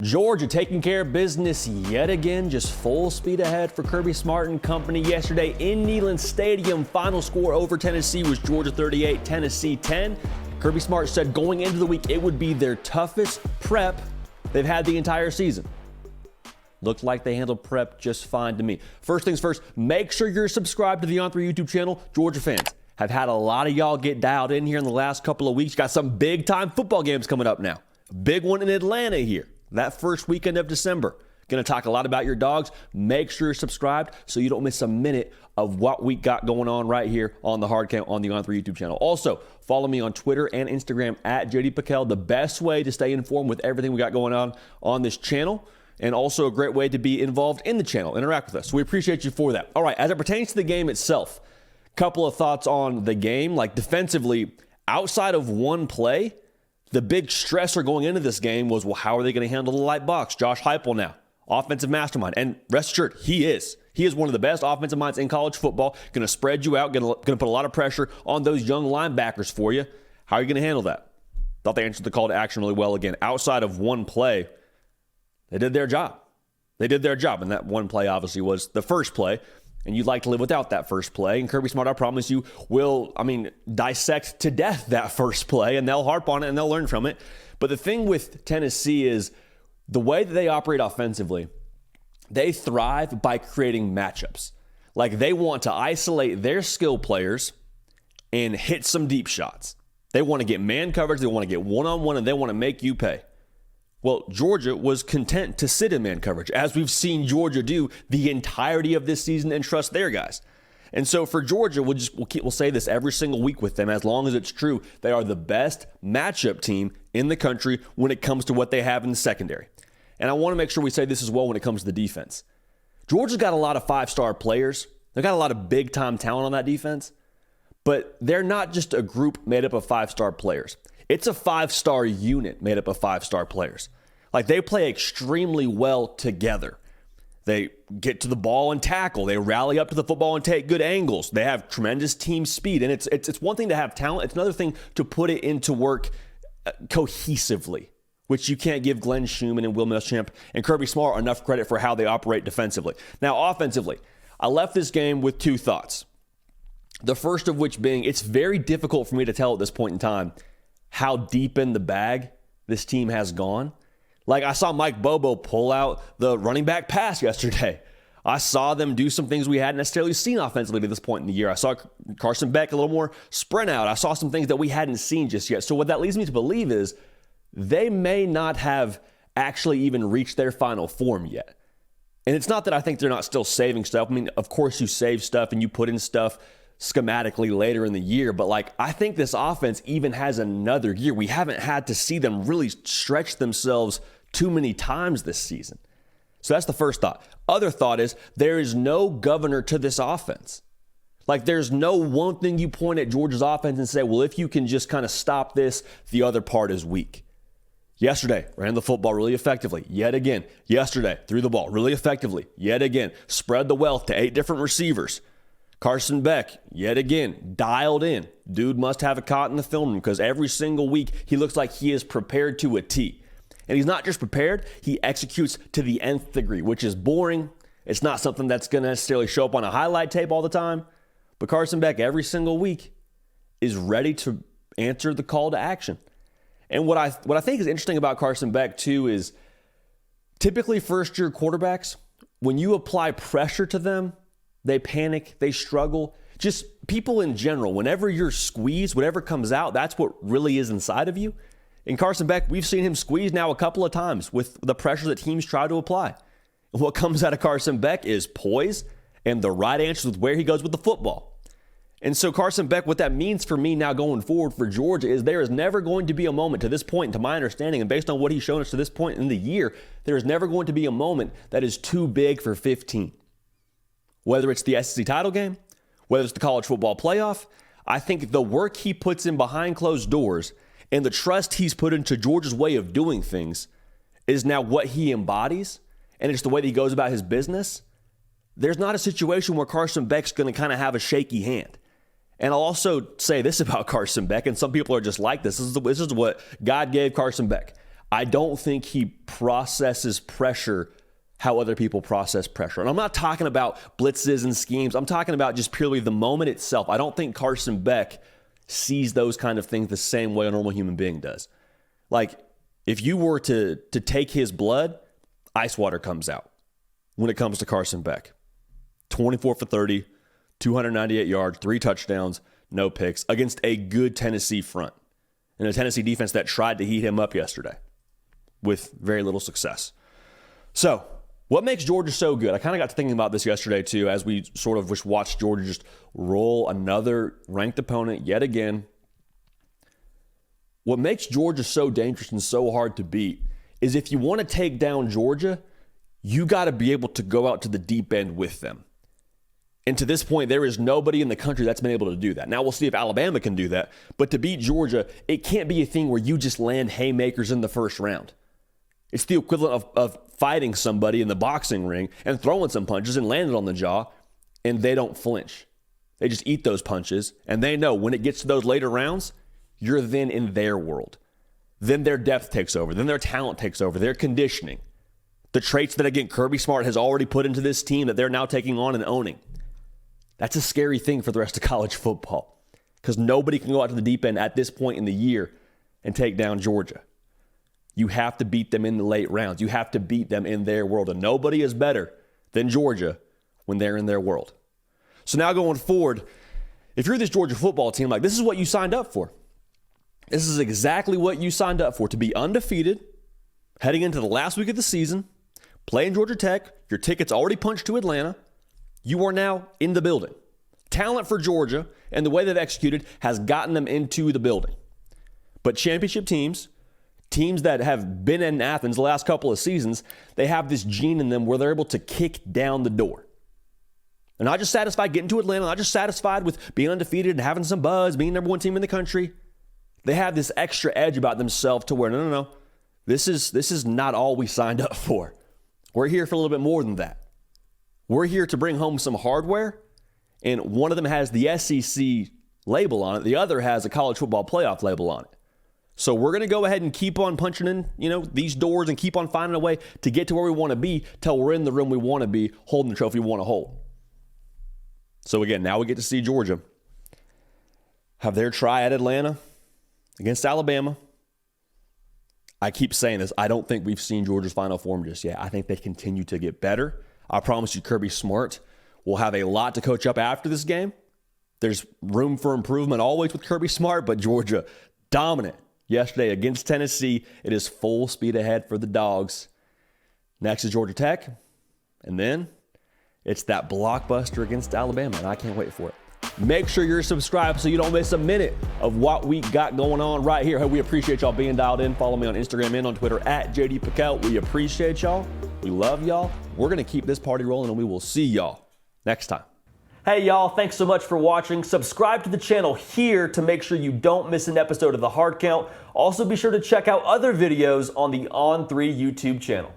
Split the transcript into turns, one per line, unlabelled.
Georgia taking care of business yet again, just full speed ahead for Kirby Smart and company yesterday in Neyland Stadium. Final score over Tennessee was Georgia 38, Tennessee 10. Kirby Smart said going into the week it would be their toughest prep they've had the entire season. Looked like they handled prep just fine to me. First things first, make sure you're subscribed to the On3 YouTube channel. Georgia fans, have had a lot of y'all get dialed in here in the last couple of weeks. Got some big time football games coming up now. Big one in Atlanta here. That first weekend of December. Going to talk a lot about your dogs. Make sure you're subscribed so you don't miss a minute of what we got going on right here on the Hard Count on the On3 YouTube channel. Also, follow me on Twitter and Instagram at JD Piquel. The best way to stay informed with everything we got going on this channel. And also a great way to be involved in the channel. Interact with us. So we appreciate you for that. All right, as it pertains to the game itself, couple of thoughts on the game. Like defensively, outside of one play, the big stressor going into this game was, well, how are they going to handle the light box? Josh Heupel now, offensive mastermind. And rest assured, he is. He is one of the best offensive minds in college football. Going to spread you out, going to put a lot of pressure on those young linebackers for you. How are you going to handle that? Thought they answered the call to action really well. Again, outside of one play, they did their job. They did their job. And that one play obviously was the first play. And you'd like to live without that first play. And Kirby Smart, I promise you, will, dissect to death that first play, and they'll harp on it and they'll learn from it. But the thing with Tennessee is the way that they operate offensively, they thrive by creating matchups. Like they want to isolate their skill players and hit some deep shots. They want to get man coverage, they want to get one-on-one, and they want to make you pay. Well, Georgia was content to sit in man coverage, as we've seen Georgia do the entirety of this season and trust their guys. And so for Georgia, we'll say this every single week with them, as long as it's true, they are the best matchup team in the country when it comes to what they have in the secondary. And I want to make sure we say this as well when it comes to the defense. Georgia's got a lot of five-star players. They've got a lot of big-time talent on that defense, but they're not just a group made up of five-star players. It's a five-star unit made up of five-star players. Like, they play extremely well together. They get to the ball and tackle. They rally up to the football and take good angles. They have tremendous team speed. And it's one thing to have talent. It's another thing to put it into work cohesively, which you can't give Glenn Schumann and Will Muschamp and Kirby Smart enough credit for how they operate defensively. Now, offensively, I left this game with two thoughts. The first of which being, it's very difficult for me to tell at this point in time how deep in the bag this team has gone. Like, I saw Mike Bobo pull out the running back pass yesterday. I saw them do some things we hadn't necessarily seen offensively to this point in the year. I saw Carson Beck a little more sprint out. I saw some things that we hadn't seen just yet. So what that leads me to believe is they may not have actually even reached their final form yet. And it's not that I think they're not still saving stuff. I mean, of course you save stuff and you put in stuff schematically later in the year, but I think this offense even has another year. We haven't had to see them really stretch themselves too many times this season. So that's the first thought. Other thought is there is no governor to this offense. Like, there's no one thing you point at Georgia's offense and say, well, if you can just kind of stop this, the other part is weak. Yesterday, ran the football really effectively. Yet again. Yesterday, threw the ball really effectively. Yet again. Spread the wealth to 8 different receivers. Carson Beck, yet again, dialed in. Dude must have a cot in the film room because every single week he looks like he is prepared to a T. And he's not just prepared, he executes to the nth degree, which is boring. It's not something that's going to necessarily show up on a highlight tape all the time. But Carson Beck, every single week, is ready to answer the call to action. And what I think is interesting about Carson Beck, too, is typically first-year quarterbacks, when you apply pressure to them, they panic, they struggle. Just people in general, whenever you're squeezed, whatever comes out, that's what really is inside of you. And Carson Beck, we've seen him squeeze now a couple of times with the pressure that teams try to apply. And what comes out of Carson Beck is poise and the right answer with where he goes with the football. And so Carson Beck, what that means for me now going forward for Georgia is there is never going to be a moment to this point, to my understanding, and based on what he's shown us to this point in the year, there is never going to be a moment that is too big for 15. Whether it's the SEC title game, whether it's the college football playoff, I think the work he puts in behind closed doors and the trust he's put into Georgia's way of doing things is now what he embodies, and it's the way that he goes about his business. There's not a situation where Carson Beck's going to kind of have a shaky hand. And I'll also say this about Carson Beck, and some people are just like this. This is what God gave Carson Beck. I don't think he processes pressure how other people process pressure. And I'm not talking about blitzes and schemes. I'm talking about just purely the moment itself. I don't think Carson Beck sees those kind of things the same way a normal human being does. Like, if you were to take his blood, ice water comes out when it comes to Carson Beck. 24 for 30, 298 yards, 3 touchdowns, no picks against a good Tennessee front and a Tennessee defense that tried to heat him up yesterday with very little success. So, what makes Georgia so good? I kind of got to thinking about this yesterday too, as we sort of just watched Georgia just roll another ranked opponent yet again. What makes Georgia so dangerous and so hard to beat is if you want to take down Georgia, you got to be able to go out to the deep end with them. And to this point, there is nobody in the country that's been able to do that. Now we'll see if Alabama can do that. But to beat Georgia, it can't be a thing where you just land haymakers in the first round. It's the equivalent of fighting somebody in the boxing ring and throwing some punches and landing on the jaw, and they don't flinch. They just eat those punches, and they know when it gets to those later rounds, you're then in their world. Then their depth takes over. Then their talent takes over. Their conditioning. The traits that, again, Kirby Smart has already put into this team that they're now taking on and owning. That's a scary thing for the rest of college football because nobody can go out to the deep end at this point in the year and take down Georgia. You have to beat them in the late rounds. You have to beat them in their world. And nobody is better than Georgia when they're in their world. So now going forward, if you're this Georgia football team, like, this is what you signed up for. This is exactly what you signed up for, to be undefeated, heading into the last week of the season, playing Georgia Tech. Your ticket's already punched to Atlanta. You are now in the building. Talent for Georgia and the way they've executed has gotten them into the building. But championship teams that have been in Athens the last couple of seasons, they have this gene in them where they're able to kick down the door. They're not just satisfied getting to Atlanta, not just satisfied with being undefeated and having some buzz, being number one team in the country. They have this extra edge about themselves to where, no. This is not all we signed up for. We're here for a little bit more than that. We're here to bring home some hardware, and one of them has the SEC label on it. The other has a college football playoff label on it. So we're going to go ahead and keep on punching in, these doors and keep on finding a way to get to where we want to be till we're in the room we want to be, holding the trophy we want to hold. So again, now we get to see Georgia have their try at Atlanta against Alabama. I keep saying this. I don't think we've seen Georgia's final form just yet. I think they continue to get better. I promise you, Kirby Smart will have a lot to coach up after this game. There's room for improvement always with Kirby Smart, but Georgia dominant yesterday against Tennessee. It is full speed ahead for the Dogs. Next is Georgia Tech, and then it's that blockbuster against Alabama, and I can't wait for it. Make sure you're subscribed so you don't miss a minute of what we got going on right here. Hey, we appreciate y'all being dialed in. Follow me on Instagram and on Twitter at JD Piquel. We appreciate y'all. We love y'all. We're going to keep this party rolling, and we will see y'all next time. Hey, y'all. Thanks so much for watching. Subscribe to the channel here to make sure you don't miss an episode of The Hard Count. Also, be sure to check out other videos on the On3 YouTube channel.